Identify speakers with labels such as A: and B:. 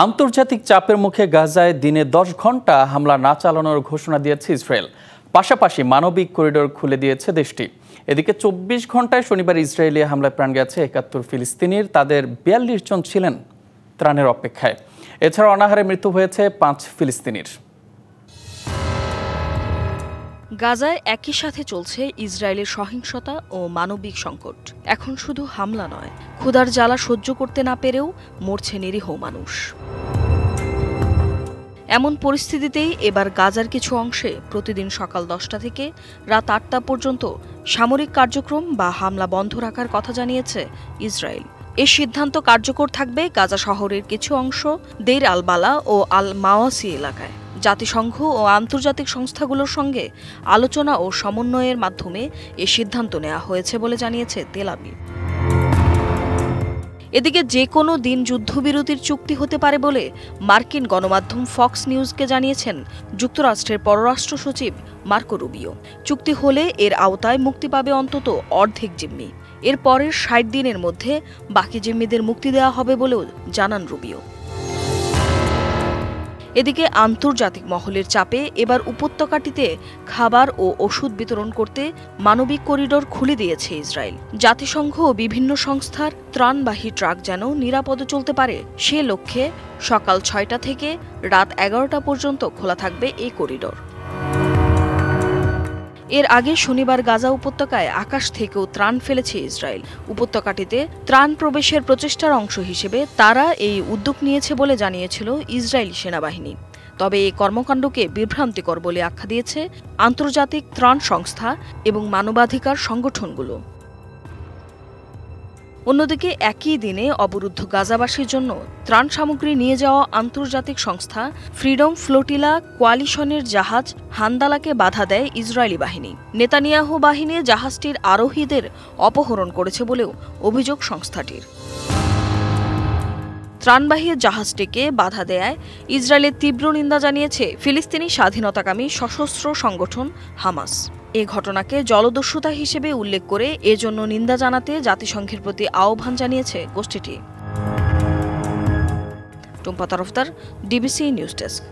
A: আন্তর্জাতিক চাপের মুখে গাজায় দিনে 10 ঘন্টা হামলা না চালানোর ঘোষণা দিয়েছে ইসরায়েল। পাশাপাশি মানবিক করিডোর খুলে দিয়েছে দেশটি। এদিকে 24 ঘন্টায় শনিবার ইসরায়েলি হামলায় প্রাণ গেছে 71 ফিলিস্তিনির। তাদের 42 জন ছিলেন ত্রাণের অপেক্ষায়। এছাড়া অনাহারে মৃত্যু হয়েছে 5 ফিলিস্তিনির।
B: গাজায় একই সাথে চলছে ইসরায়েলের সহিংসতা ও মানবিক সংকট। এখন শুধু হামলা নয়, ক্ষুধার জ্বালা সহ্য করতে না পেরেও মরছে নিরীহ মানুষ। এমন পরিস্থিতিতেই এবার গাজার কিছু অংশে প্রতিদিন সকাল 10টা থেকে রাত 8টা পর্যন্ত সামরিক কার্যক্রম বা হামলা বন্ধ রাখার কথা জানিয়েছে ইসরায়েল। এই সিদ্ধান্ত কার্যকর থাকবে গাজা শহরের কিছু অংশ, দেইর আল বালা ও আল মাওয়াসি এলাকায়। জাতিসংঘ ও আন্তর্জাতিক সংস্থাগুলোর সঙ্গে আলোচনা ও সমন্বয়ের মাধ্যমে এ সিদ্ধান্ত নেওয়া হয়েছে বলে জানিয়েছে তেল আবিব। এদিকে যে কোনো দিন যুদ্ধবিরতির চুক্তি হতে পারে বলে মার্কিন গণমাধ্যম ফক্স নিউজকে জানিয়েছেন যুক্তরাষ্ট্রের পররাষ্ট্র সচিব মার্কো রুবিও। চুক্তি হলে এর আওতায় মুক্তি পাবে অন্তত অর্ধেক জিম্মি। এর পরের 60 দিনের মধ্যে বাকি জিম্মিদের মুক্তি দেওয়া হবে বলেও জানান রুবিও। এদিকে আন্তর্জাতিক মহলের চাপে এবার উপত্যকাটিতে খাবার ও ওষুধ বিতরণ করতে মানবিক করিডোর খুলে দিয়েছে ইসরায়েল। জাতিসংঘ ও বিভিন্ন সংস্থার ত্রাণবাহী ট্রাক যেন নিরাপদে চলতে পারে সে লক্ষ্যে সকাল 6টা থেকে রাত 11টা পর্যন্ত খোলা থাকবে এই করিডোর। এর আগে শনিবার গাজা উপত্যকায় আকাশ থেকেও ত্রাণ ফেলেছে ইসরায়েল। উপত্যকাটিতে ত্রাণ প্রবেশের প্রচেষ্টার অংশ হিসেবে তারা এই উদ্যোগ নিয়েছে বলে জানিয়েছিল ইসরায়েলি সেনাবাহিনী। তবে এই কর্মকাণ্ডকে বিভ্রান্তিকর বলে আখ্যা দিয়েছে আন্তর্জাতিক ত্রাণ সংস্থা এবং মানবাধিকার সংগঠনগুলো। অন্যদিকে একই দিনে অবরুদ্ধ গাজাবাসীর জন্য ত্রাণ সামগ্রী নিয়ে যাওয়া আন্তর্জাতিক সংস্থা ফ্রিডম ফ্লোটিলা কোয়ালিশনের জাহাজ হান্দালাকে বাধা দেয় ইসরায়েলি বাহিনী। নেতানিয়াহু বাহিনী জাহাজটির আরোহীদের অপহরণ করেছে বলেও অভিযোগ সংস্থাটির। ত্রাণবাহী জাহাজটিকে বাধা দেয়ায় ইসরায়েলের তীব্র নিন্দা জানিয়েছে ফিলিস্তিনি স্বাধীনতাকামী সশস্ত্র সংগঠন হামাস। এ ঘটনাকে জলদস্যুতা হিসেবে উল্লেখ করে এজন্য নিন্দা জানাতে জাতিসংঘের প্রতি আহ্বান জানিয়েছে গোষ্ঠীটি। Tumpa Tarafdar, DBC news desk.